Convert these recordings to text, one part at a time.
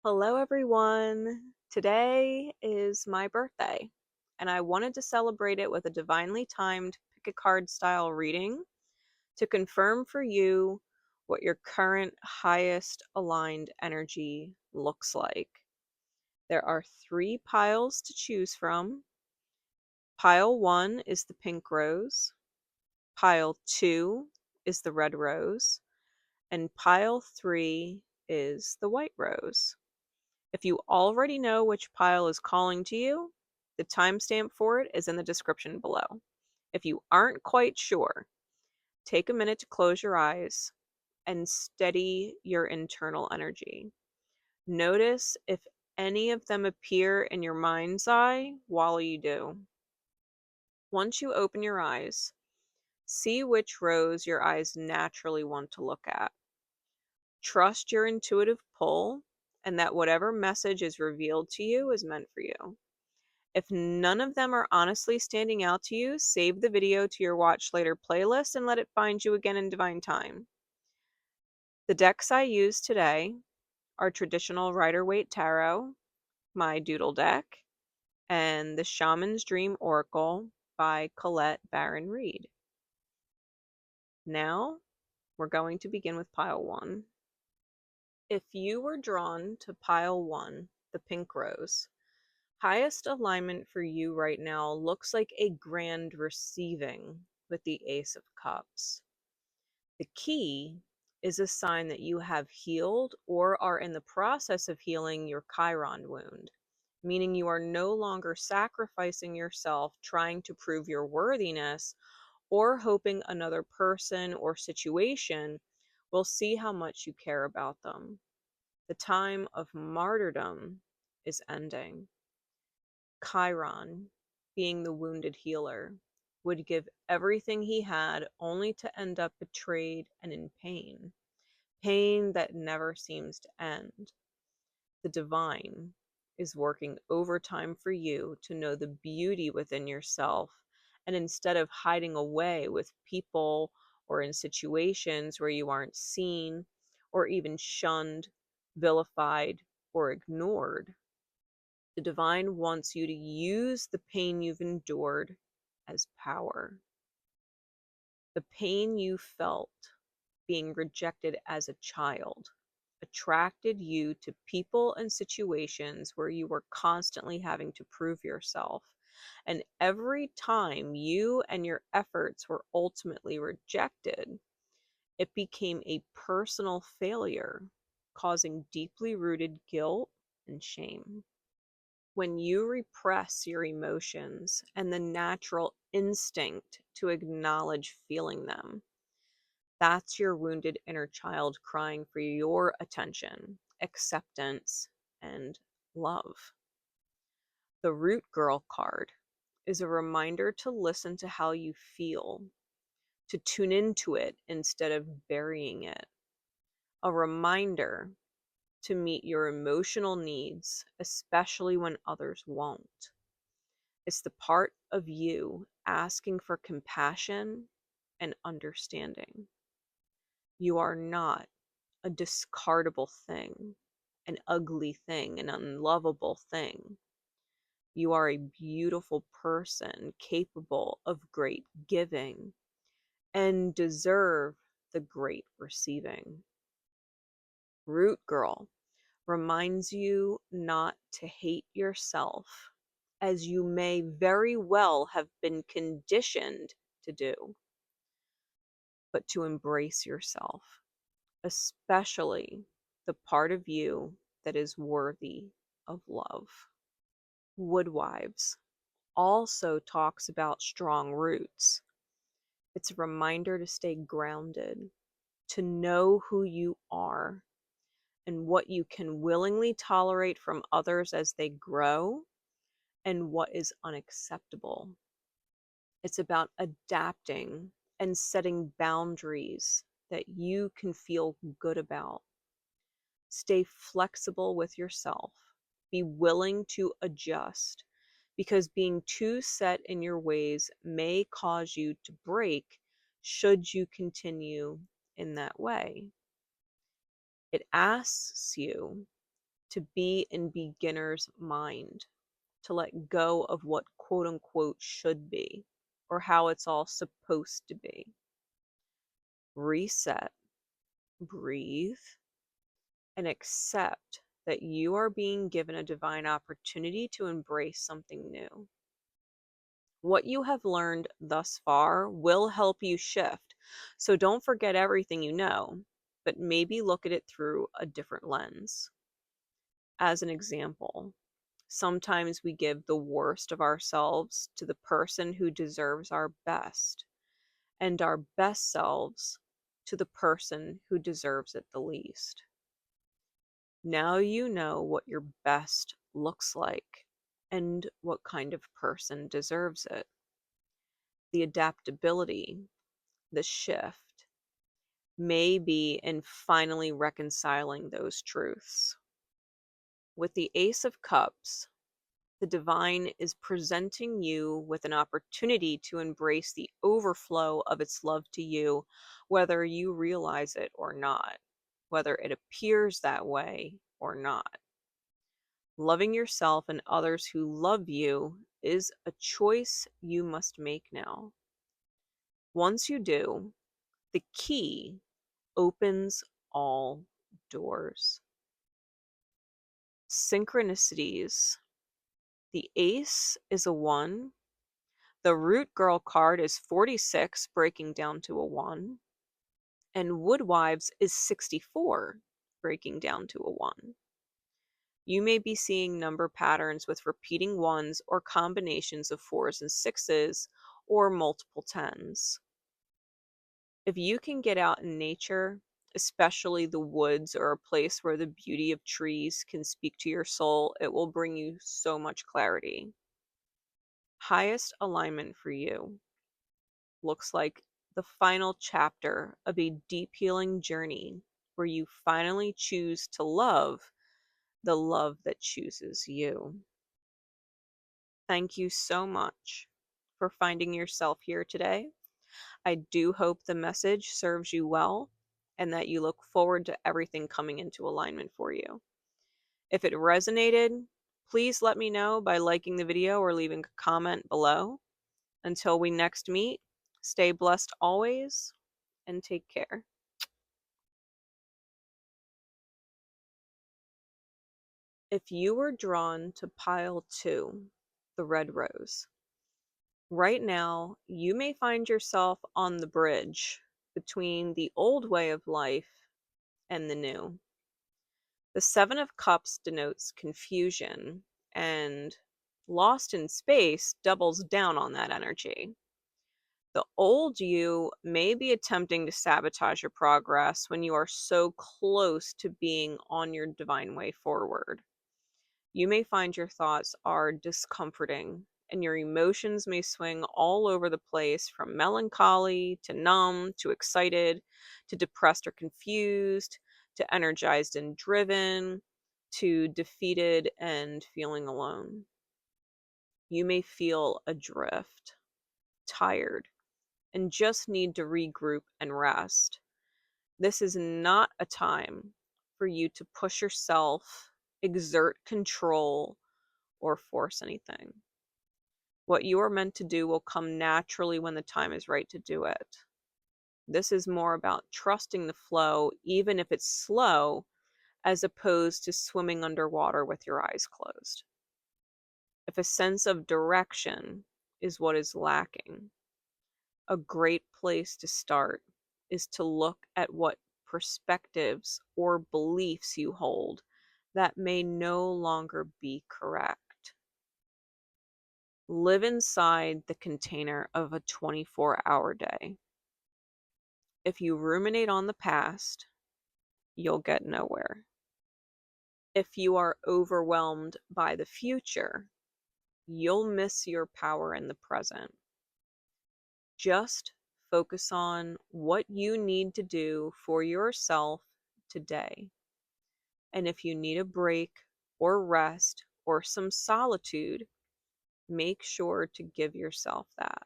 Hello, everyone. Today is my birthday, and I wanted to celebrate it with a divinely timed pick a card style reading to confirm for you what your current highest aligned energy looks like. There are three piles to choose from. Pile one is the pink rose, pile two is the red rose, and pile three is the white rose. If you already know which pile is calling to you, the timestamp for it is in the description below. If you aren't quite sure, take a minute to close your eyes and steady your internal energy. Notice if any of them appear in your mind's eye while you do. Once you open your eyes, see which rows your eyes naturally want to look at. Trust your intuitive pull and that whatever message is revealed to you is meant for you. If none of them are honestly standing out to you, save the video to your watch later playlist and let it find you again in divine time. The decks I use today are traditional Rider-Waite Tarot, my Doodle deck, and the Shaman's Dream Oracle by Colette Baron Reed. Now, we're going to begin with pile one. If you were drawn to pile one, the pink rose, highest alignment for you right now looks like a grand receiving with the Ace of Cups. The key is a sign that you have healed or are in the process of healing your Chiron wound, meaning you are no longer sacrificing yourself trying to prove your worthiness or hoping another person or situation will see how much you care about them. The time of martyrdom is ending. Chiron, being the wounded healer, would give everything he had only to end up betrayed and in pain, pain that never seems to end. The divine is working overtime for you to know the beauty within yourself, and instead of hiding away with people or in situations where you aren't seen or even shunned, vilified, or ignored, the divine wants you to use the pain you've endured as power. The pain you felt being rejected as a child attracted you to people and situations where you were constantly having to prove yourself. And every time you and your efforts were ultimately rejected, it became a personal failure, causing deeply rooted guilt and shame. When you repress your emotions and the natural instinct to acknowledge feeling them, that's your wounded inner child crying for your attention, acceptance, and love. The Root Girl card is a reminder to listen to how you feel, to tune into it instead of burying it. A reminder to meet your emotional needs, especially when others won't. It's the part of you asking for compassion and understanding. You are not a discardable thing, an ugly thing, an unlovable thing. You are a beautiful person capable of great giving and deserve the great receiving. Root Girl reminds you not to hate yourself, as you may very well have been conditioned to do, but to embrace yourself, especially the part of you that is worthy of love. Woodwives also talks about strong roots. It's a reminder to stay grounded, to know who you are and what you can willingly tolerate from others as they grow and what is unacceptable. It's about adapting and setting boundaries that you can feel good about. Stay flexible with yourself. Be willing to adjust, because being too set in your ways may cause you to break should you continue in that way. It asks you to be in beginner's mind, to let go of what quote unquote should be or how it's all supposed to be. Reset, breathe, and accept that you are being given a divine opportunity to embrace something new. What you have learned thus far will help you shift, so don't forget everything you know, but maybe look at it through a different lens. As an example, sometimes we give the worst of ourselves to the person who deserves our best, and our best selves to the person who deserves it the least. Now you know what your best looks like and what kind of person deserves it. The adaptability, the shift, may be in finally reconciling those truths. With the Ace of Cups, the divine is presenting you with an opportunity to embrace the overflow of its love to you, whether you realize it or not, whether it appears that way or not. Loving yourself and others who love you is a choice you must make now. Once you do, the key opens all doors. Synchronicities. The ace is a 1. The root girl card is 46, breaking down to a 1. And Woodwives is 64, breaking down to a 1. You may be seeing number patterns with repeating 1s or combinations of 4s and 6s or multiple 10s. If you can get out in nature, especially the woods or a place where the beauty of trees can speak to your soul, it will bring you so much clarity. Highest alignment for you looks like the final chapter of a deep healing journey where you finally choose to love the love that chooses you. Thank you so much for finding yourself here today. I do hope the message serves you well and that you look forward to everything coming into alignment for you. If it resonated, please let me know by liking the video or leaving a comment below. Until we next meet, stay blessed always and take care. If you were drawn to pile 2, the red rose, right now you may find yourself on the bridge between the old way of life and the new. The 7 of Cups denotes confusion, and lost in space doubles down on that energy. The old you may be attempting to sabotage your progress when you are so close to being on your divine way forward. You may find your thoughts are discomforting, and your emotions may swing all over the place from melancholy to numb to excited to depressed or confused to energized and driven to defeated and feeling alone. You may feel adrift, tired, and just need to regroup and rest. This is not a time for you to push yourself, exert control, or force anything. What you are meant to do will come naturally when the time is right to do it. This is more about trusting the flow, even if it's slow, as opposed to swimming underwater with your eyes closed. If a sense of direction is what is lacking, a great place to start is to look at what perspectives or beliefs you hold that may no longer be correct. Live inside the container of a 24-hour day. If you ruminate on the past, you'll get nowhere. If you are overwhelmed by the future, you'll miss your power in the present. Just focus on what you need to do for yourself today. And if you need a break or rest or some solitude, make sure to give yourself that.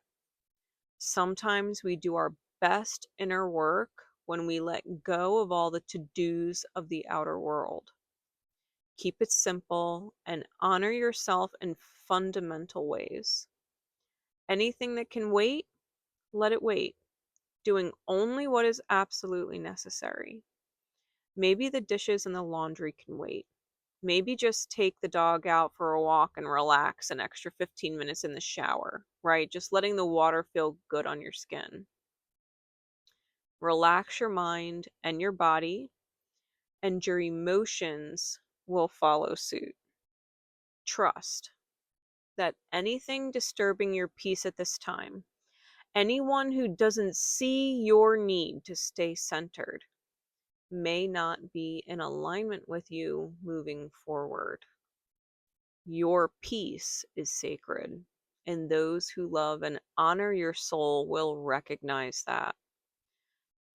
Sometimes we do our best inner work when we let go of all the to-dos of the outer world. Keep it simple and honor yourself in fundamental ways. Anything that can wait, let it wait, doing only what is absolutely necessary. Maybe the dishes and the laundry can wait. Maybe just take the dog out for a walk and relax an extra 15 minutes in the shower, right? Just letting the water feel good on your skin. Relax your mind and your body, and your emotions will follow suit. Trust that anything disturbing your peace at this time, anyone who doesn't see your need to stay centered, may not be in alignment with you moving forward. Your peace is sacred, and those who love and honor your soul will recognize that.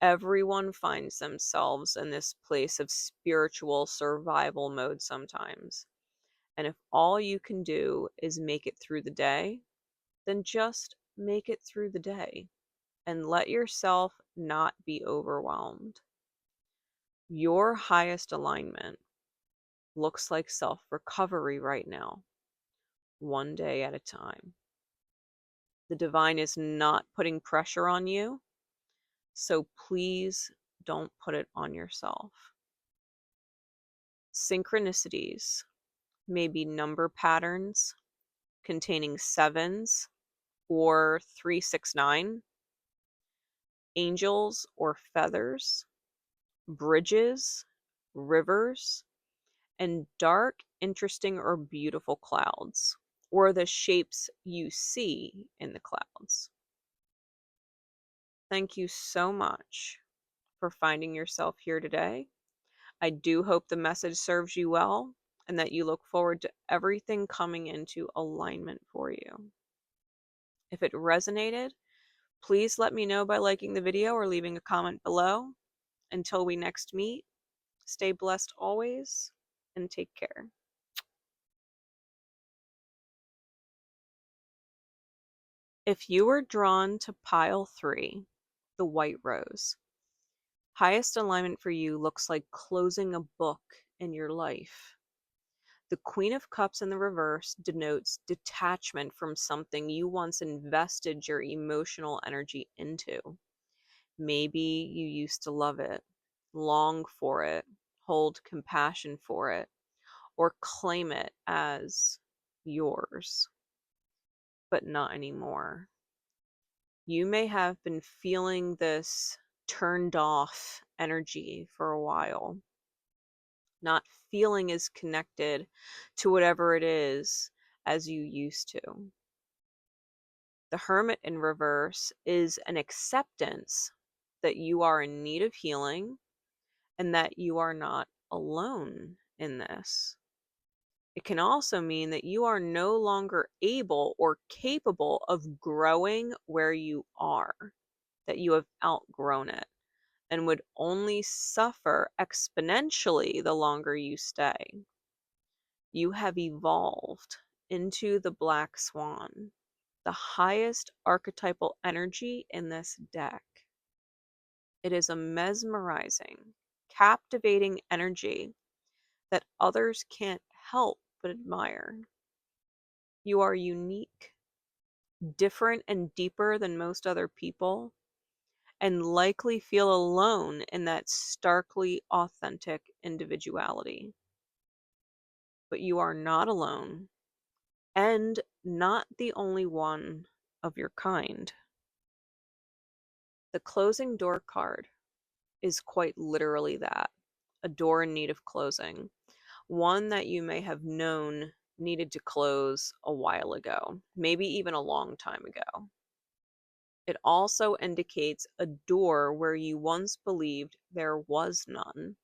Everyone finds themselves in this place of spiritual survival mode sometimes. And if all you can do is make it through the day, then just make it through the day and let yourself not be overwhelmed. Your highest alignment looks like self recovery right now, one day at a time. The divine is not putting pressure on you, so please don't put it on yourself. Synchronicities may be number patterns containing sevens or 369, angels or feathers, bridges, rivers, and dark, interesting, or beautiful clouds, or the shapes you see in the clouds. Thank you so much for finding yourself here today. I do hope the message serves you well and that you look forward to everything coming into alignment for you. If it resonated, please let me know by liking the video or leaving a comment below. Until we next meet, stay blessed always and take care. If you were drawn to pile 3, the white rose, highest alignment for you looks like closing a book in your life. The Queen of Cups in the reverse denotes detachment from something you once invested your emotional energy into. Maybe you used to love it, long for it, hold compassion for it, or claim it as yours, but not anymore. You may have been feeling this turned off energy for a while, not feeling as connected to whatever it is as you used to. The Hermit in reverse is an acceptance that you are in need of healing and that you are not alone in this. It can also mean that you are no longer able or capable of growing where you are, that you have outgrown it and would only suffer exponentially the longer you stay. You have evolved into the Black Swan, the highest archetypal energy in this deck. It is a mesmerizing, captivating energy that others can't help but admire. You are unique, different, and deeper than most other people, and likely feel alone in that starkly authentic individuality. But you are not alone, and not the only one of your kind. The closing door card is quite literally that, a door in need of closing, one that you may have known needed to close a while ago, maybe even a long time ago. It also indicates a door where you once believed there was none.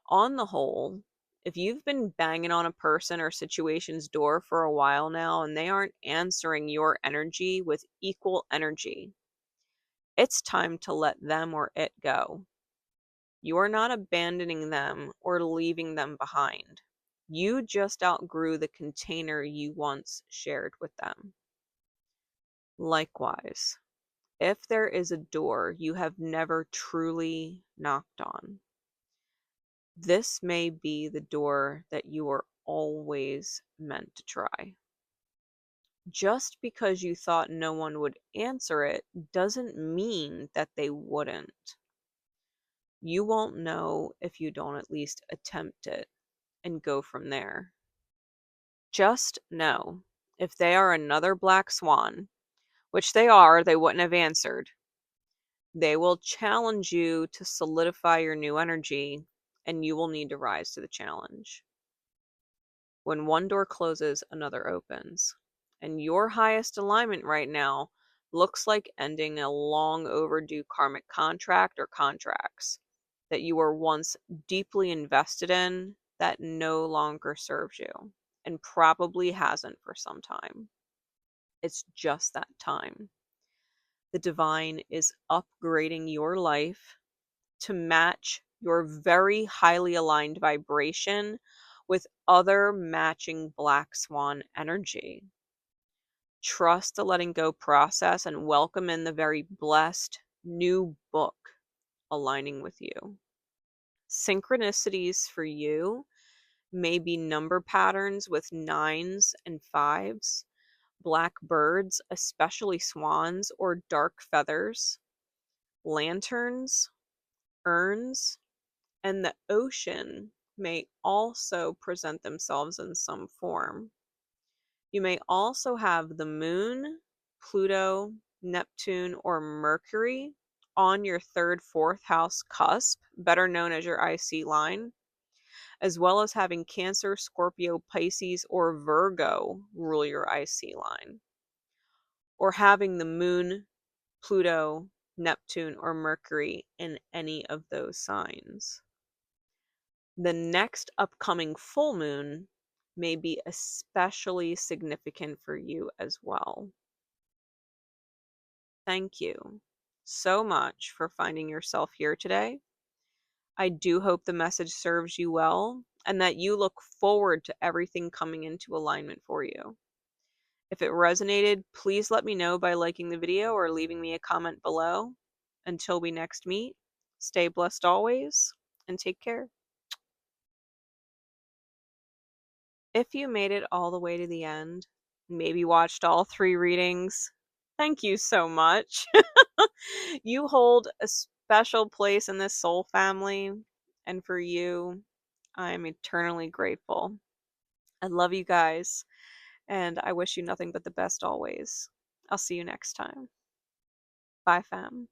On the whole, if you've been banging on a person or situation's door for a while now and they aren't answering your energy with equal energy, it's time to let them or it go. You are not abandoning them or leaving them behind. You just outgrew the container you once shared with them. Likewise, if there is a door you have never truly knocked on, This may be the door that you were always meant to try. Just because you thought no one would answer it doesn't mean that they wouldn't. You won't know if you don't at least attempt it and go from there. Just know, if they are another black swan, which they are, they wouldn't have answered. They will challenge you to solidify your new energy, and you will need to rise to the challenge. When one door closes, another opens. And your highest alignment right now looks like ending a long overdue karmic contract or contracts that you were once deeply invested in that no longer serves you and probably hasn't for some time. It's just that time. The divine is upgrading your life to match your very highly aligned vibration with other matching black swan energy. Trust the letting go process and welcome in the very blessed new book aligning with you. Synchronicities for you may be number patterns with 9s and 5s, black birds, especially swans, or dark feathers, lanterns, urns, and the ocean may also present themselves in some form. You may also have the moon, Pluto, Neptune, or Mercury on your third, fourth house cusp, better known as your IC line, as well as having Cancer, Scorpio, Pisces, or Virgo rule your IC line, or having the moon, Pluto, Neptune, or Mercury in any of those signs. The next upcoming full moon may be especially significant for you as well. Thank you so much for finding yourself here today. I do hope the message serves you well and that you look forward to everything coming into alignment for you. If it resonated, please let me know by liking the video or leaving me a comment below. Until we next meet, stay blessed always and take care. If you made it all the way to the end, maybe watched all 3 readings, thank you so much. You hold a special place in this soul family, and for you, I'm eternally grateful. I love you guys, and I wish you nothing but the best always. I'll see you next time. Bye, fam.